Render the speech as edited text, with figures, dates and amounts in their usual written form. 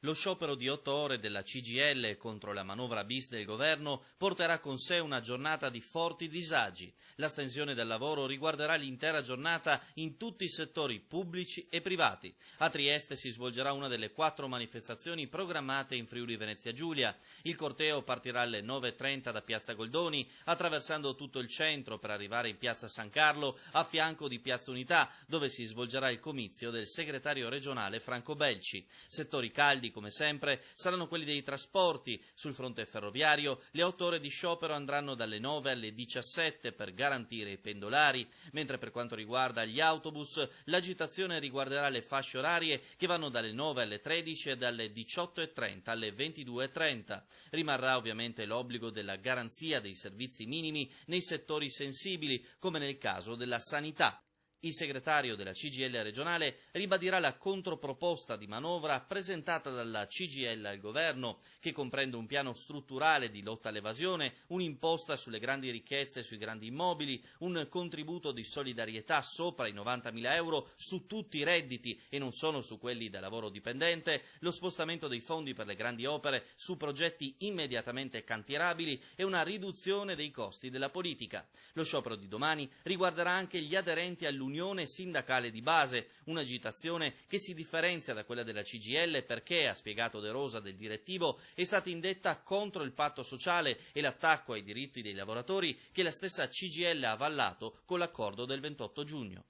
Lo sciopero di 8 ore della CGIL contro la manovra bis del governo porterà con sé una giornata di forti disagi. L'astensione dal lavoro riguarderà l'intera giornata in tutti i settori pubblici e privati. A Trieste si svolgerà una delle 4 manifestazioni programmate in Friuli Venezia Giulia. Il corteo partirà alle 9:30 da Piazza Goldoni, attraversando tutto il centro per arrivare in Piazza San Carlo, a fianco di Piazza Unità, dove si svolgerà il comizio del segretario regionale Franco Belci. Settori caldi, come sempre, saranno quelli dei trasporti. Sul fronte ferroviario le 8 ore di sciopero andranno dalle 9 alle 17 per garantire i pendolari, mentre per quanto riguarda gli autobus l'agitazione riguarderà le fasce orarie che vanno dalle 9 alle 13 e dalle 18:30 alle 22:30. Rimarrà ovviamente l'obbligo della garanzia dei servizi minimi nei settori sensibili, come nel caso della sanità. Il segretario della CGIL regionale ribadirà la controproposta di manovra presentata dalla CGIL al governo, che comprende un piano strutturale di lotta all'evasione, un'imposta sulle grandi ricchezze e sui grandi immobili, un contributo di solidarietà sopra i 90.000 euro su tutti i redditi e non solo su quelli da lavoro dipendente, lo spostamento dei fondi per le grandi opere su progetti immediatamente cantierabili e una riduzione dei costi della politica. Lo sciopero di domani riguarderà anche gli aderenti all'Unione Sindacale di Base, un'agitazione che si differenzia da quella della CGIL perché, ha spiegato De Rosa del direttivo, è stata indetta contro il patto sociale e l'attacco ai diritti dei lavoratori che la stessa CGIL ha avallato con l'accordo del 28 giugno.